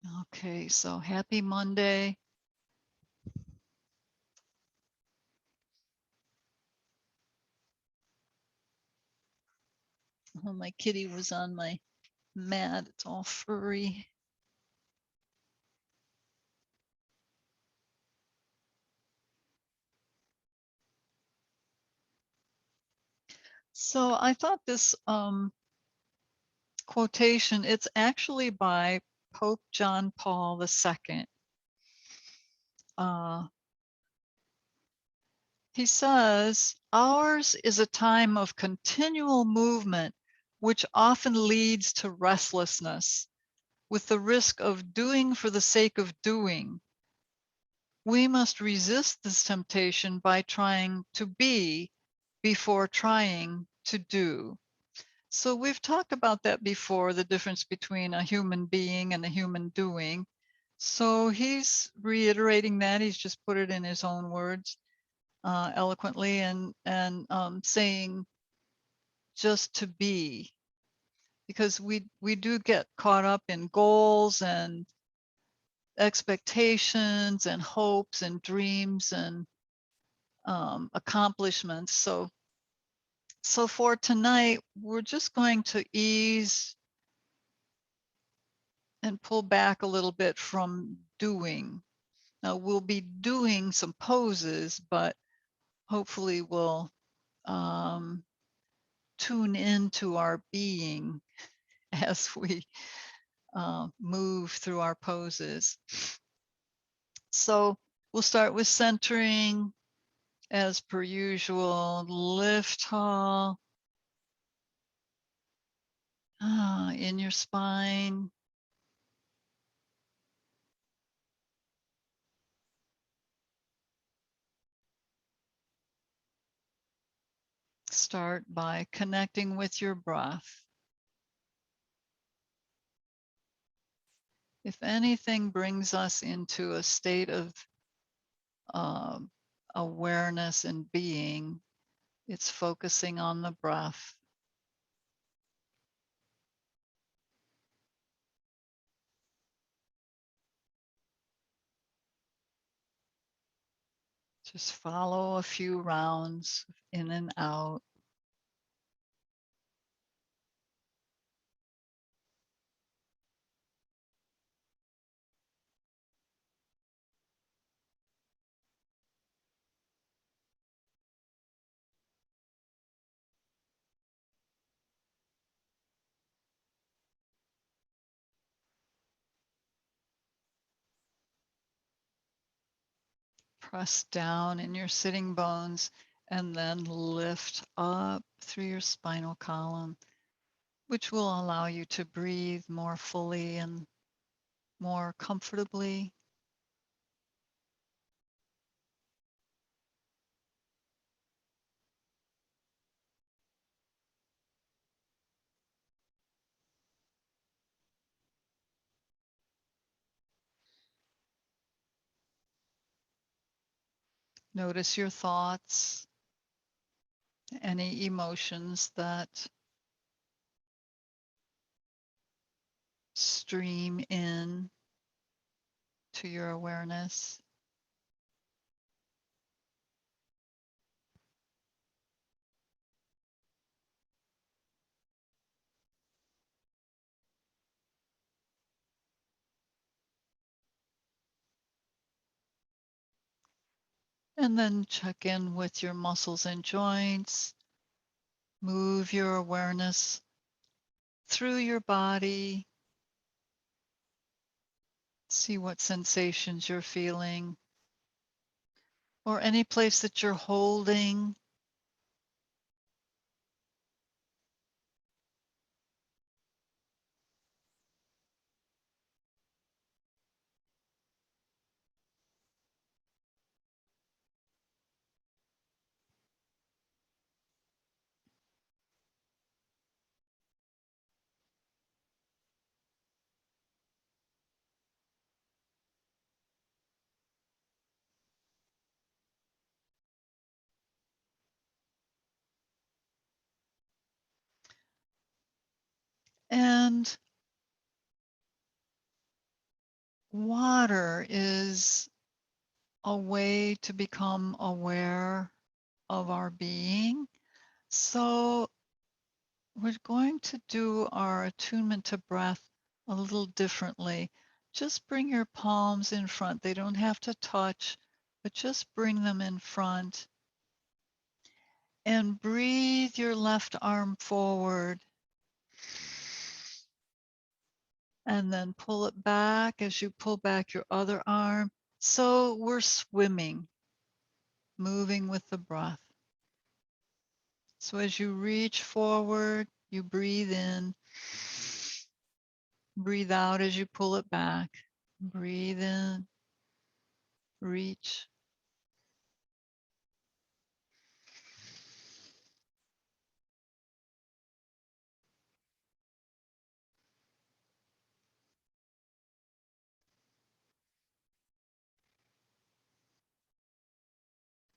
Okay, so happy Monday. Oh, my kitty was on my mat. It's all furry. So I thought this quotation, it's actually by Pope John Paul II. He says, ours is a time of continual movement, which often leads to restlessness, with the risk of doing for the sake of doing. We must resist this temptation by trying to be before trying to do. So we've talked about that before, the difference between a human being and a human doing. So he's reiterating that. He's just put it in his own words eloquently and saying just to be, because we do get caught up in goals and expectations and hopes and dreams and accomplishments. So for tonight, we're just going to ease and pull back a little bit from doing. Now we'll be doing some poses, but hopefully we'll tune into our being as we move through our poses. So we'll start with centering as per usual. Lift tall in your spine. Start by connecting with your breath. If anything brings us into a state of awareness and being, it's focusing on the breath. Just follow a few rounds in and out. Press down in your sitting bones and then lift up through your spinal column, which will allow you to breathe more fully and more comfortably. Notice your thoughts, any emotions that stream in to your awareness. And then check in with your muscles and joints. Move your awareness through your body. See what sensations you're feeling, or any place that you're holding. Water is a way to become aware of our being. So we're going to do our attunement to breath a little differently. Just bring your palms in front. They don't have to touch, but just bring them in front. And breathe your left arm forward. And then pull it back as you pull back your other arm. So we're swimming, moving with the breath. So as you reach forward, you breathe in, breathe out as you pull it back. Breathe in, reach.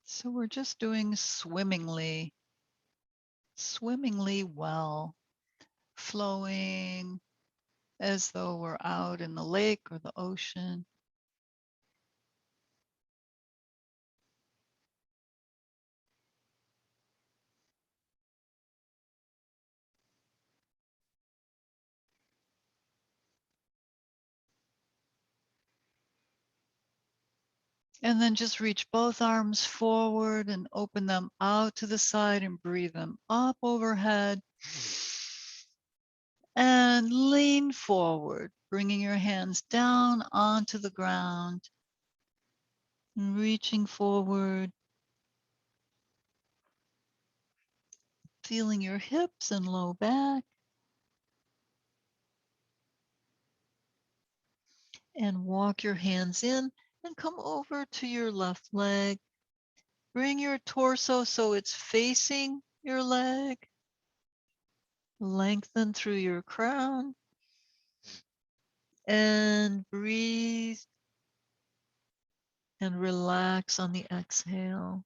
So we're just doing swimmingly, swimmingly well, flowing as though we're out in the lake or the ocean. And then just reach both arms forward and open them out to the side and breathe them up overhead. And lean forward, bringing your hands down onto the ground and reaching forward, feeling your hips and low back. And walk your hands in and come over to your left leg. Bring your torso so it's facing your leg. Lengthen through your crown and breathe and relax on the exhale.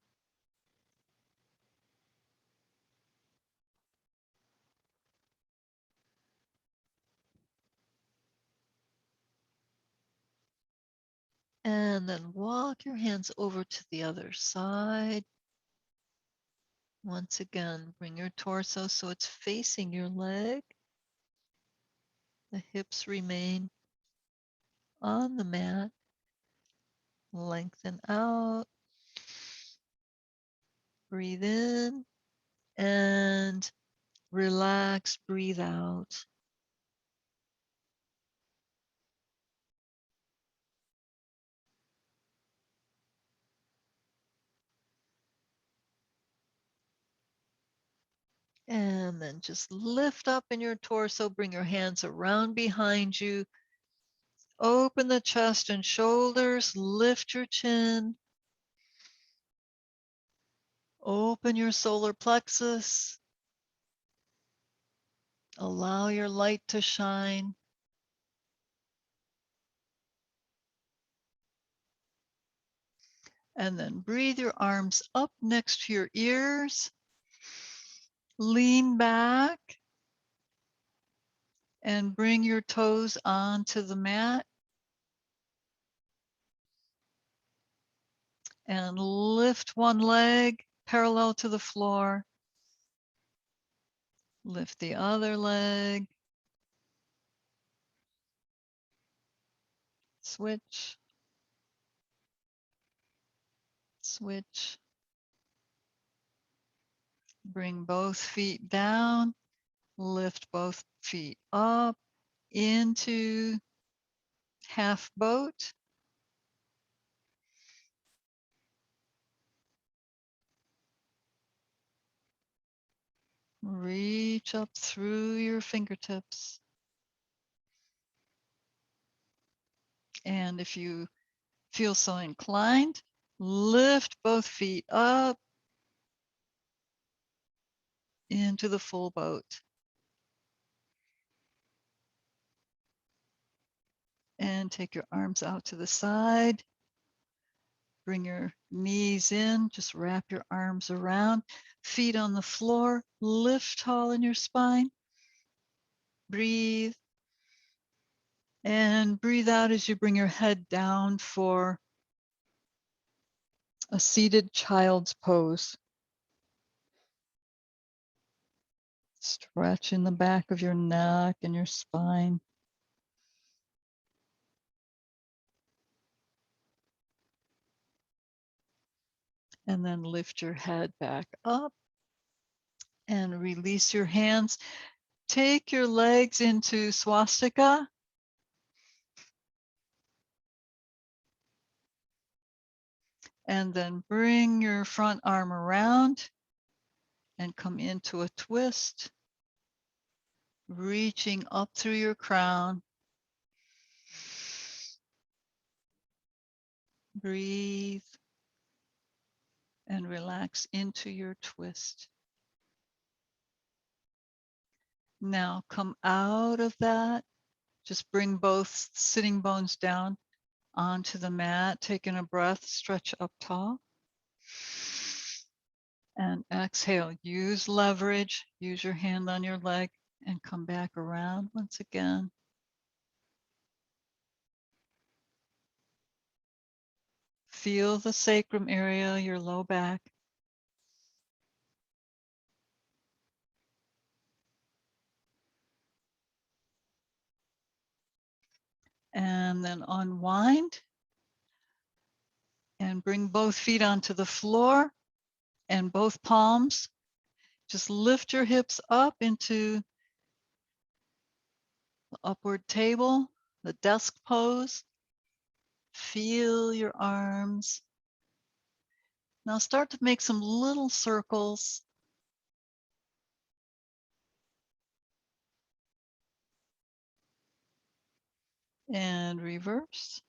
And then walk your hands over to the other side. Once again, bring your torso so it's facing your leg. The hips remain on the mat. Lengthen out. Breathe in and relax. Breathe out. And then just lift up in your torso. Bring your hands around behind you. Open the chest and shoulders. Lift your chin. Open your solar plexus. Allow your light to shine. And then breathe your arms up next to your ears. Lean back and bring your toes onto the mat. And lift one leg parallel to the floor. Lift the other leg. Switch. Switch. Bring both feet down. Lift both feet up into half boat. Reach up through your fingertips. And if you feel so inclined, lift both feet up into the full boat. And take your arms out to the side. Bring your knees in, just wrap your arms around, feet on the floor, lift tall in your spine. Breathe And breathe out as you bring your head down for a seated child's pose. Stretch in the back of your neck and your spine. And then lift your head back up and release your hands. Take your legs into swastika. And then bring your front arm around and come into a twist, reaching up through your crown. Breathe and relax into your twist. Now come out of that. Just bring both sitting bones down onto the mat, taking a breath, stretch up tall. And exhale, use leverage, use your hand on your leg and come back around once again. Feel the sacrum area, your low back. And then unwind and bring both feet onto the floor and both palms. Just lift your hips up into the upward table, the desk pose. Feel your arms. Now start to make some little circles. And reverse.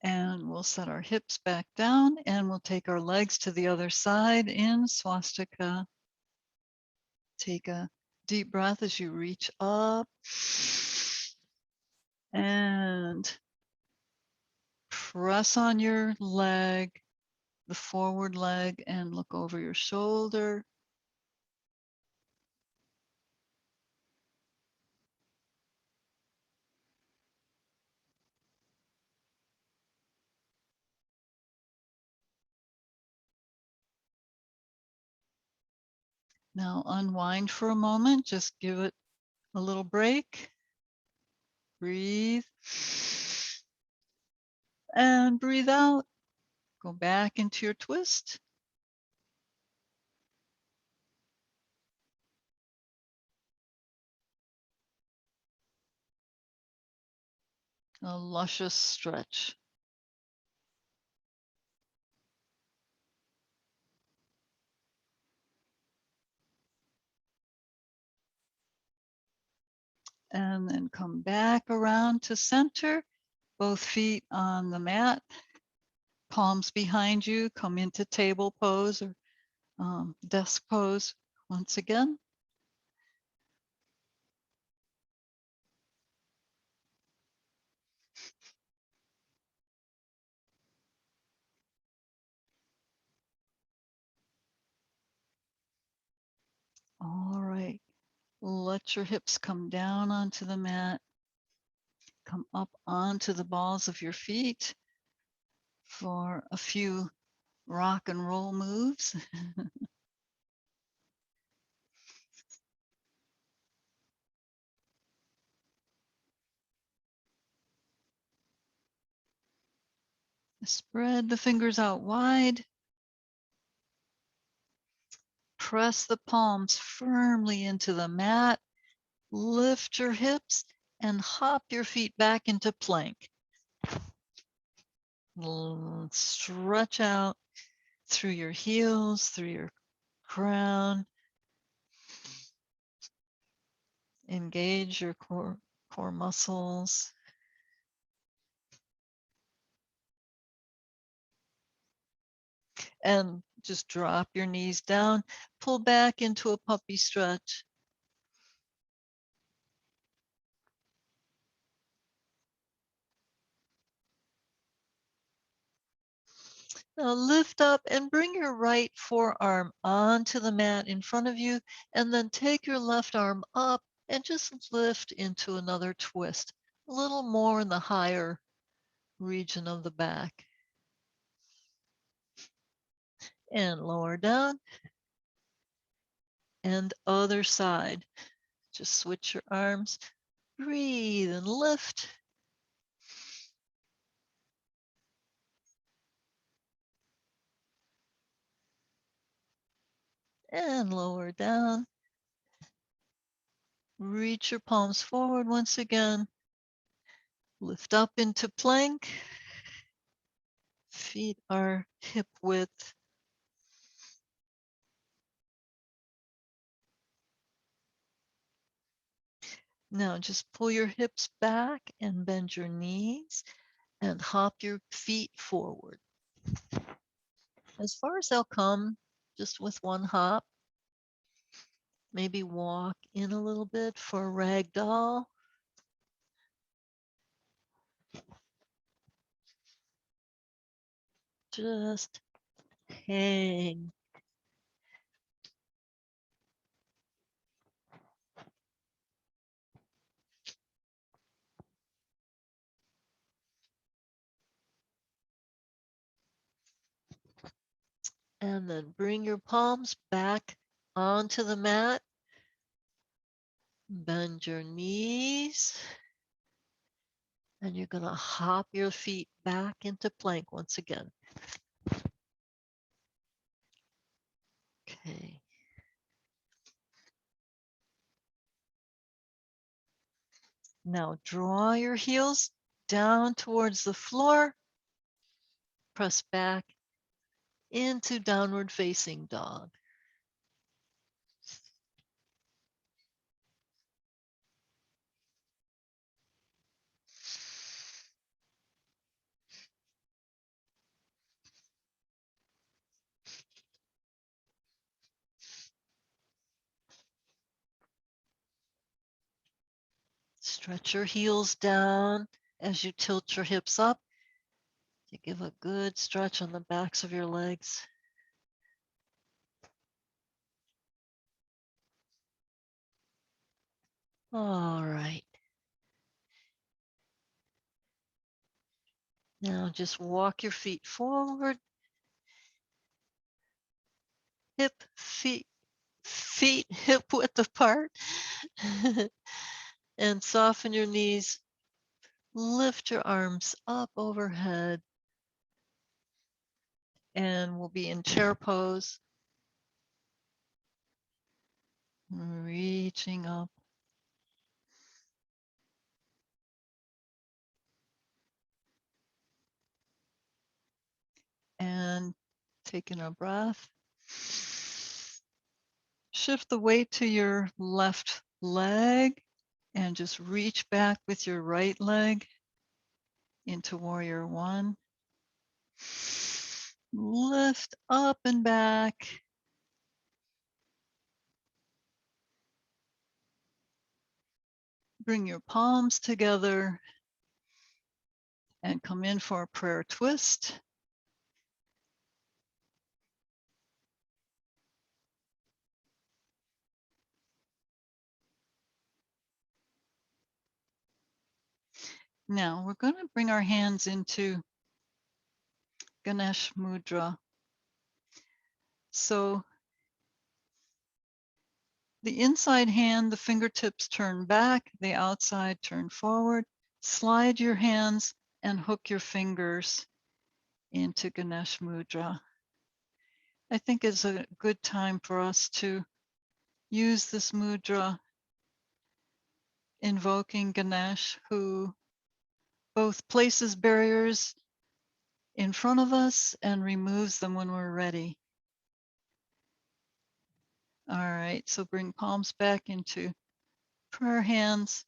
And we'll set our hips back down and we'll take our legs to the other side in swastika. Take a deep breath as you reach up and press on your leg, the forward leg, and look over your shoulder. Now unwind for a moment, just give it a little break. Breathe. And breathe out. Go back into your twist. A luscious stretch. And then come back around to center, both feet on the mat, palms behind you, come into table pose or desk pose once again. All right, let your hips come down onto the mat, come up onto the balls of your feet for a few rock and roll moves. Spread the fingers out wide. Press the palms firmly into the mat. Lift your hips and hop your feet back into plank. Stretch out through your heels, through your crown. Engage your core muscles. And just drop your knees down. Pull back into a puppy stretch. Now lift up and bring your right forearm onto the mat in front of you, and then take your left arm up and just lift into another twist, a little more in the higher region of the back. And lower down, and other side. Just switch your arms, breathe and lift. And lower down. Reach your palms forward once again. Lift up into plank. Feet are hip width. Now just pull your hips back and bend your knees and hop your feet forward. As far as they'll come, just with one hop. Maybe walk in a little bit for a ragdoll. Just hang. And then bring your palms back onto the mat. Bend your knees. And you're going to hop your feet back into plank once again. Okay. Now draw your heels down towards the floor. Press back into downward facing dog. Stretch your heels down as you tilt your hips up to give a good stretch on the backs of your legs. All right. Now just walk your feet forward. Feet hip width apart. And soften your knees. Lift your arms up overhead. And we'll be in chair pose. Reaching up. And taking a breath. Shift the weight to your left leg and just reach back with your right leg into warrior one. Lift up and back. Bring your palms together and come in for a prayer twist. Now we're going to bring our hands into Ganesh Mudra. So the inside hand, the fingertips turn back, the outside turn forward. Slide your hands and hook your fingers into Ganesh Mudra. I think it's a good time for us to use this mudra, invoking Ganesh, who both places barriers in front of us and removes them when we're ready. All right, so bring palms back into prayer hands,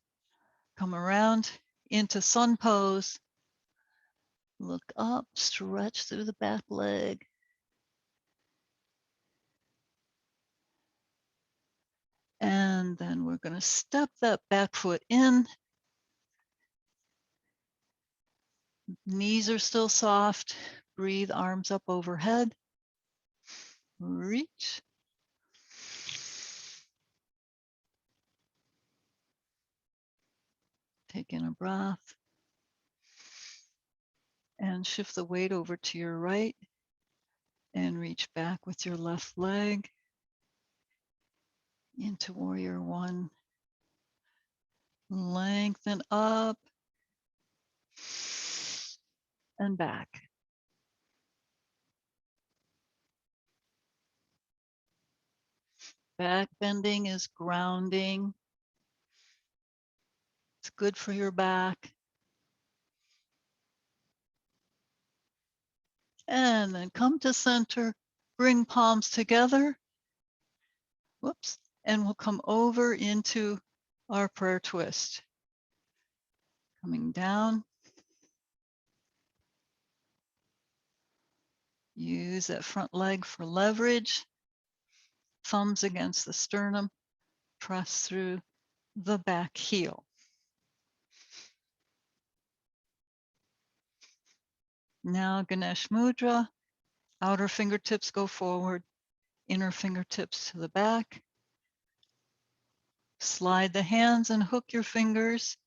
come around into sun pose, look up, stretch through the back leg. And then we're going to step that back foot in. Knees are still soft. Breathe, arms up overhead. Reach. Take in a breath. And shift the weight over to your right. And reach back with your left leg into warrior one. Lengthen up and back. Back bending is grounding. It's good for your back. And then come to center, bring palms together. Whoops. And we'll come over into our prayer twist. Coming down. Use that front leg for leverage. Thumbs against the sternum. Press through the back heel. Now Ganesh Mudra. Outer fingertips go forward. Inner fingertips to the back. Slide the hands and hook your fingers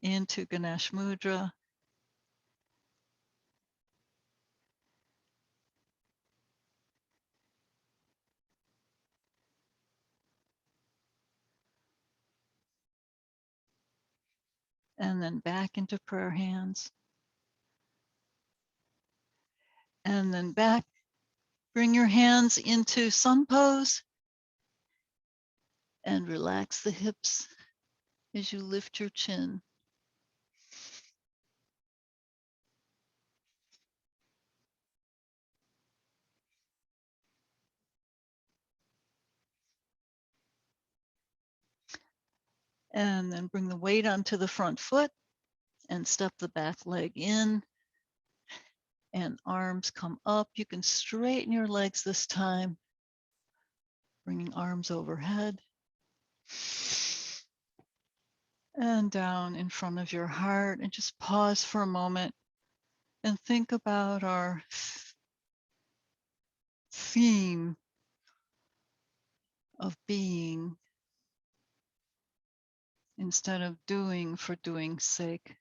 into Ganesh Mudra. And then back into prayer hands. And then back. Bring your hands into sun pose. And relax the hips as you lift your chin. And then bring the weight onto the front foot and step the back leg in. And arms come up. You can straighten your legs this time. Bringing arms overhead. And down in front of your heart. And just pause for a moment and think about our theme of being instead of doing for doing's sake.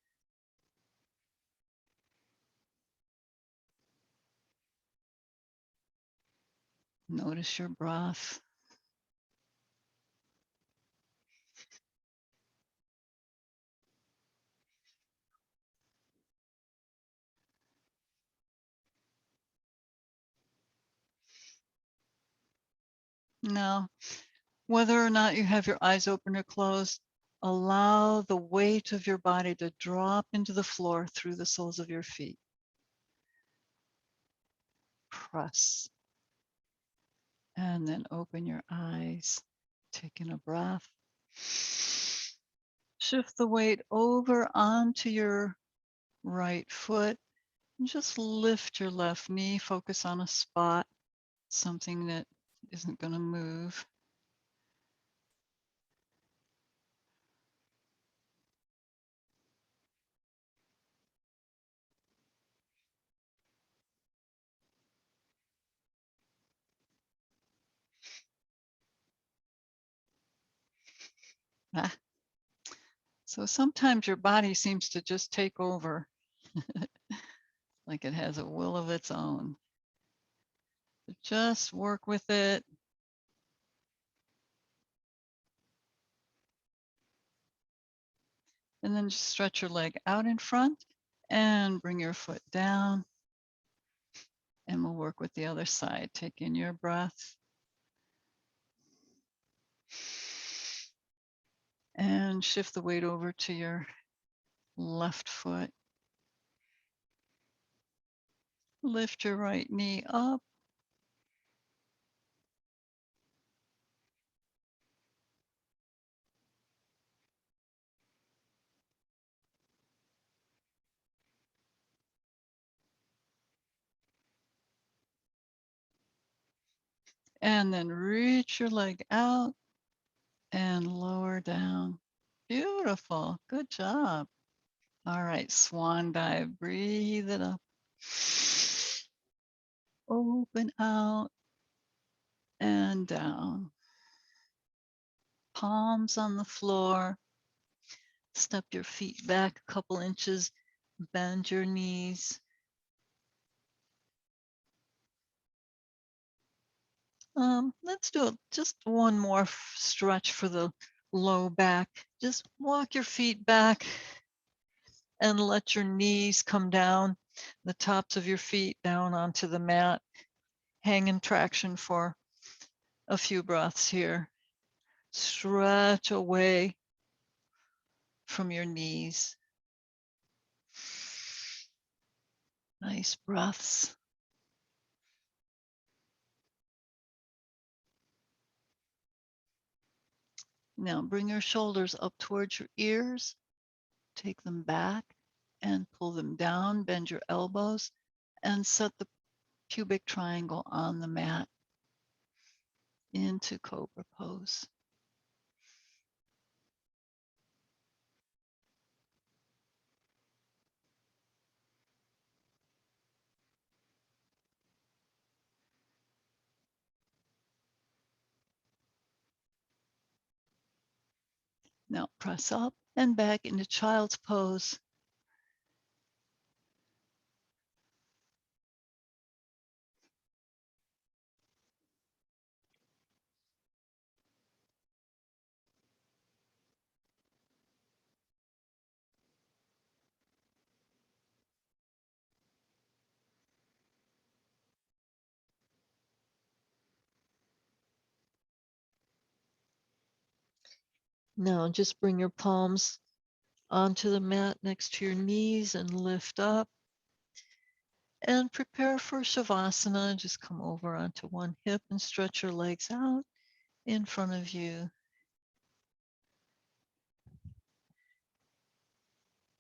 Notice your breath. Now, whether or not you have your eyes open or closed, allow the weight of your body to drop into the floor through the soles of your feet. Press. And then open your eyes. Take in a breath. Shift the weight over onto your right foot. And just lift your left knee. Focus on a spot, something that isn't going to move. Ah. So sometimes your body seems to just take over, like it has a will of its own. But just work with it. And then just stretch your leg out in front and bring your foot down. And we'll work with the other side. Take in your breath. And shift the weight over to your left foot. Lift your right knee up. And then reach your leg out and lower down. Beautiful. Good job. All right, swan dive. Breathe it up. Open out and down. Palms on the floor. Step your feet back a couple inches. Bend your knees. Let's do just one more stretch for the low back. Just walk your feet back and let your knees come down, the tops of your feet down onto the mat. Hang in traction for a few breaths here. Stretch away from your knees. Nice breaths. Now bring your shoulders up towards your ears. Take them back and pull them down. Bend your elbows and set the pubic triangle on the mat into cobra pose. Now press up and back into child's pose. Now just bring your palms onto the mat next to your knees and lift up. And prepare for Shavasana. Just come over onto one hip and stretch your legs out in front of you.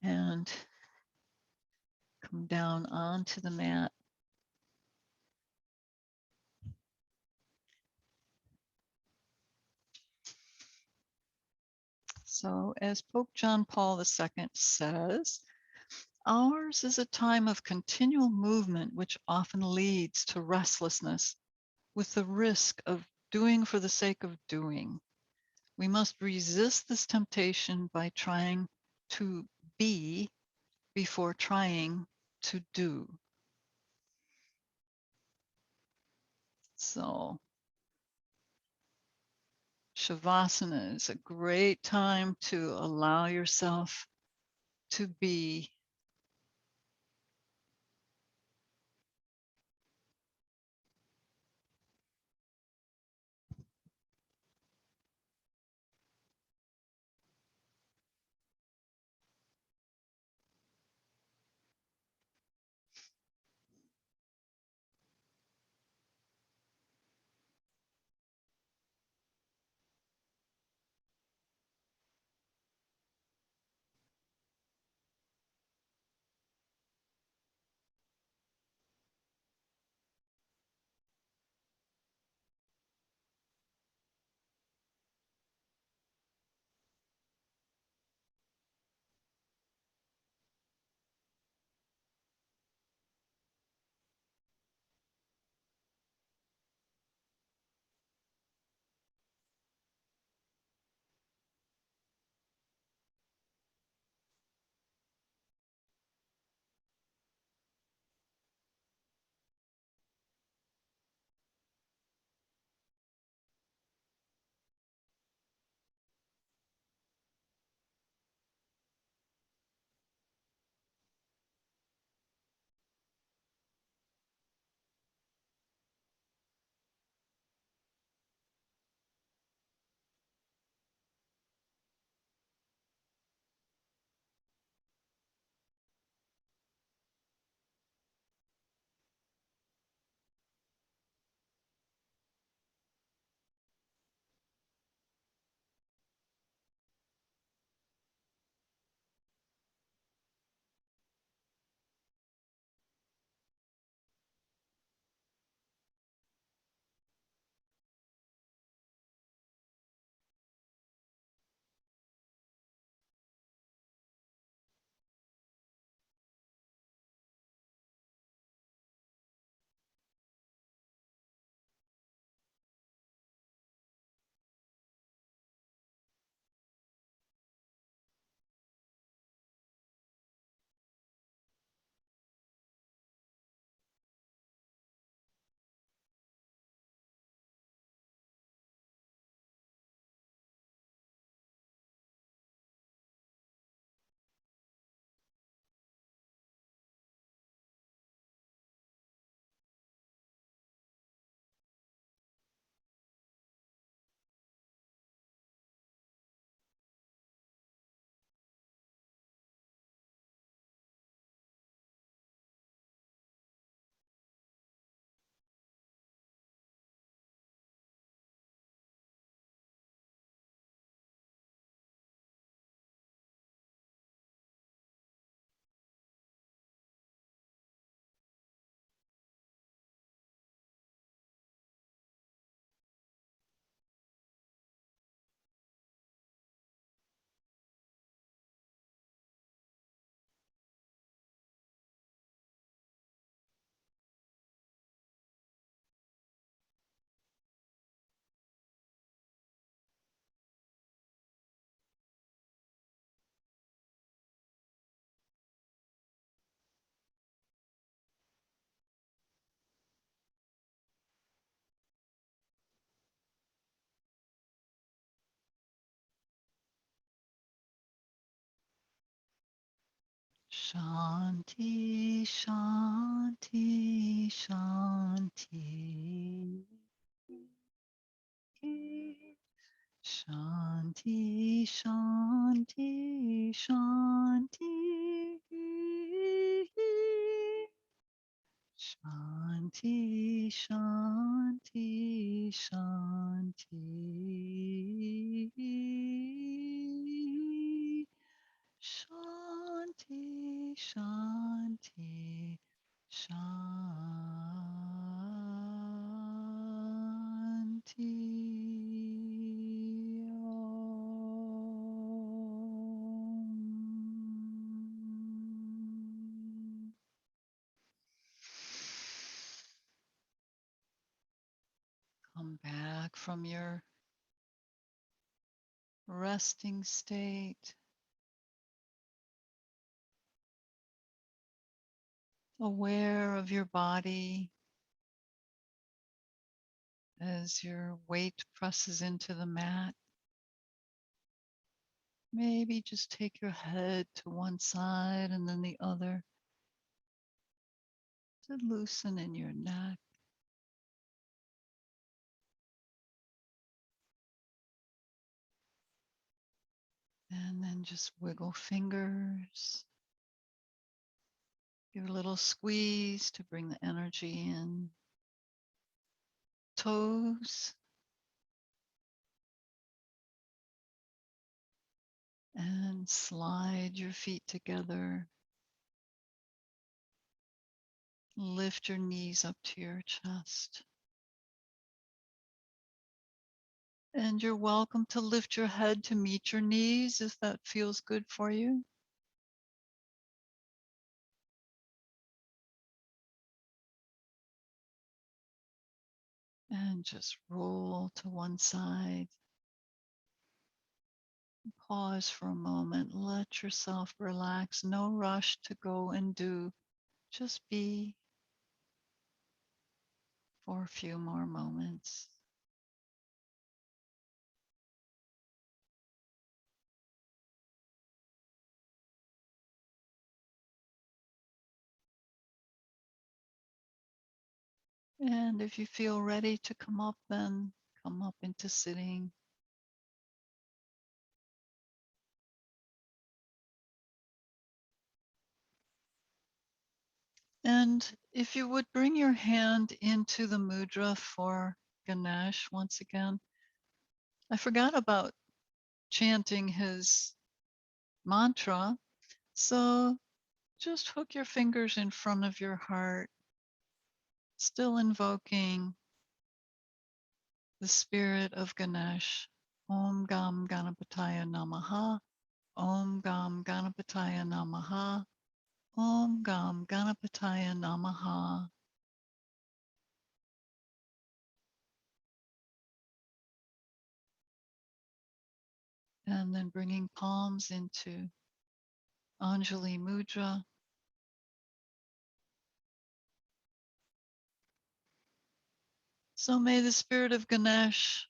And come down onto the mat. So as Pope John Paul II says, ours is a time of continual movement which often leads to restlessness with the risk of doing for the sake of doing. We must resist this temptation by trying to be before trying to do. So Shavasana is a great time to allow yourself to be. Shanti, Shanti, Shanti. Shanti, Shanti, Shanti. Shanti, Shanti, Shanti. Shanti, Shanti, Shanti. Om. Come back from your resting state, aware of your body as your weight presses into the mat. Maybe just take your head to one side and then the other to loosen in your neck. And then just wiggle fingers. Give a little squeeze to bring the energy in. Toes. And slide your feet together. Lift your knees up to your chest. And you're welcome to lift your head to meet your knees if that feels good for you. And just roll to one side. Pause for a moment. Let yourself relax. No rush to go and do. Just be for a few more moments. And if you feel ready to come up, then come up into sitting. And if you would bring your hand into the mudra for Ganesh once again. I forgot about chanting his mantra. So just hook your fingers in front of your heart, still invoking the spirit of Ganesh. Om Gam Ganapataya Namaha. Om Gam Ganapataya Namaha. Om Gam Ganapataya Namaha. And then bringing palms into Anjali Mudra. So may the spirit of Ganesh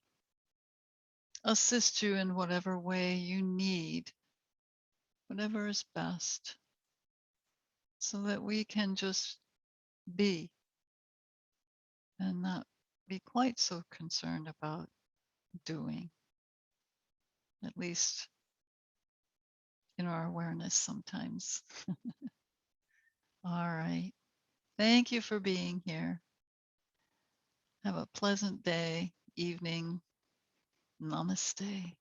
assist you in whatever way you need, whatever is best, so that we can just be and not be quite so concerned about doing, at least in our awareness sometimes. All right. Thank you for being here. Have a pleasant day, evening. Namaste.